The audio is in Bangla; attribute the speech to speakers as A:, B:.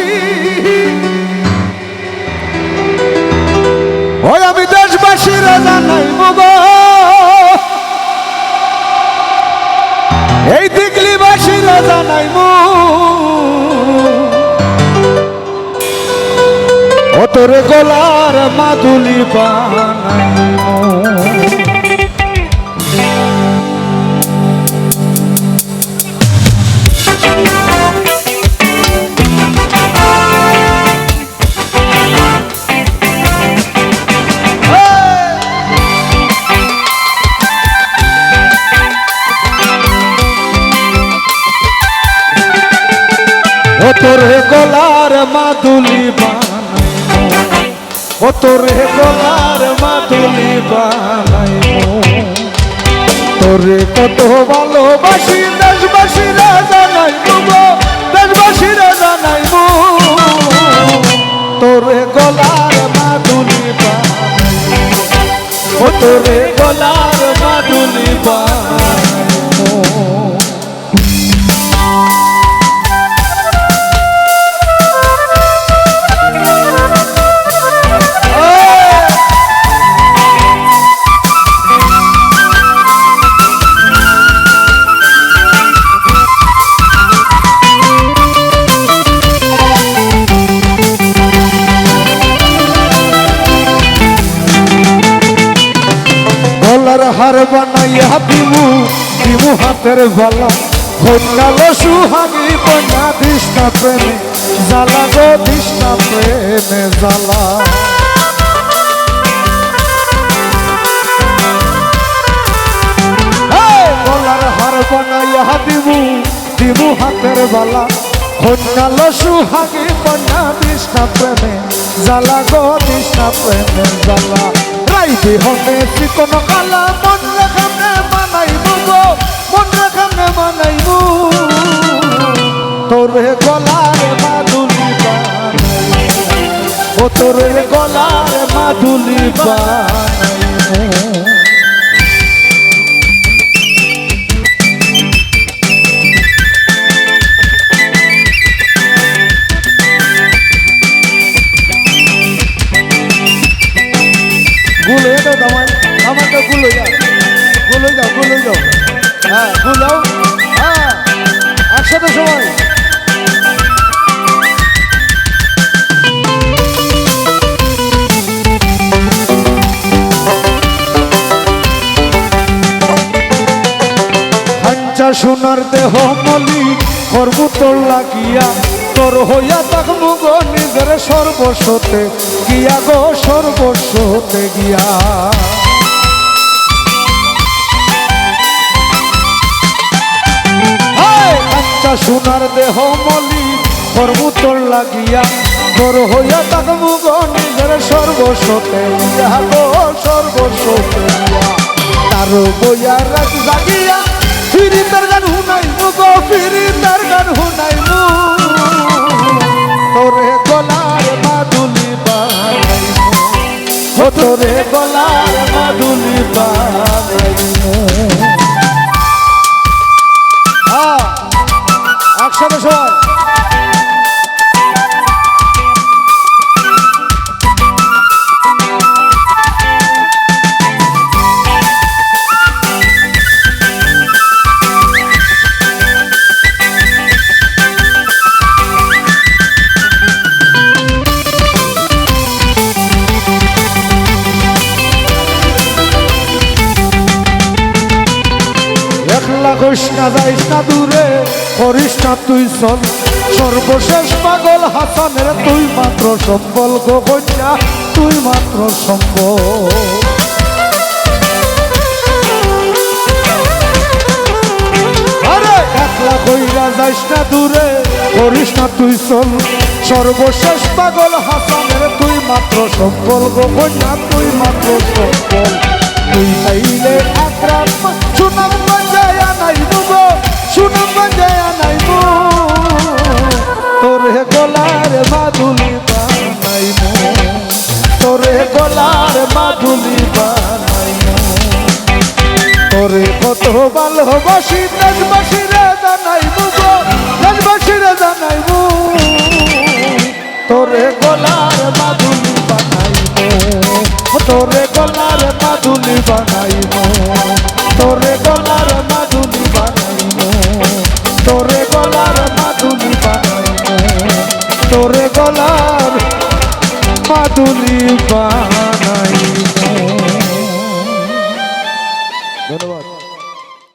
A: ভালোবাসি। ওই আমি দেশবাসীরা জানাইব গো, এই দিগলিবাসীরা জানাইব, ও তোর গলার মাদুলি বানাইব। ও তোরে গলার মাদুলি বানাইব, ও তোরে গলার মাদুলি বানাইব। তোরে কত ভালোবাসি দেশবাসীরা জানাইব গো, দেশবাসীরা জানাইব, তোরে গলার মাদুলি বানাইব, ও তোরে গলার মাদুলি বানাইব। গলার হার বানাইয়া দিমু, দিমু হাতের বালা, কন্যালো সুহাগী কন্যা দিশনা প্রেমে জ্বালা গো, দিশনা প্রেমে জ্বালা। গলার হার বানাইয়া দিমু, দিমু হাতের বালা, কন্যালো সুহাগী কন্যা দিশনা প্রেমে জ্বালা গো, দিশনা প্রেমে জ্বালা। রাইতে হবে চিকন কালা, মন রেখানে মানাইব গো, মন রেখানে মানাইব, তোরে গলার মাদুলি বানাইব, ও তোরে গলার মাদুলি বানাইব। গুলো যাও দামাই, আমাকে গুলো যাও, গুলো যাও, গুলো যাও, হ্যাঁ গুলো, হ্যাঁ একসাথে সবাই। খাঞ্চা সোনার দেহ মলি করব তোর লাগিয়া, তোর হইয়া থাকবো গো নিজের সর্বস্বতে গিয়া গো, সর্বস্বতে গিয়া। কাঁচা সোনার দেহ মলি করব তোর লাগিয়া, তোর হইয়া থাকবো গো নিজের সর্বস্বতে গিয়া গো, সর্বস্বতে গিয়া। তার বইয়া রাত জাগিয়া ফিরি তার গান শুনাইব গো, ফিরি তার গান শুনাইব, তোরে গলার মাদুলি বানাইব, ও তোরে গলার মাদুলি বানাইব। একসাথে সবাই। করিস না যাইস না দূরে, করিস না তুই চল, সর্বশেষ পাগল হাসানের তুই মাত্র সম্বল গো কন্যা, তুই মাত্র সম্বল। আরে একলা কইরা যাইস না দূরে, করিস না তুই চল, সর্বশেষ পাগল হাসানের তুই মাত্র সম্বল গো কন্যা, তুই মাত্র সম্বল। তুই চাইলে একরাম সুনাম বাজায়া নাইব গো, সুনাম বাজায়া নাইব, তোরে গলার মাদুলি বানাইব, তোরে গলার মাদুলি বানাইব। তোরে কত ভালোবাসি দেশবাসীরা জানাইব গো, দেশবাসীরা জানাইব, তোরে গলার মাদুলি বানাইব তোরে গলার মাদুলি বানাইব তোরে গলার মাদুলি বানাইব তোরে গলার মাদুলি বানাইব তোরে গলার মাদুলি বানাইব। ধন্যবাদ।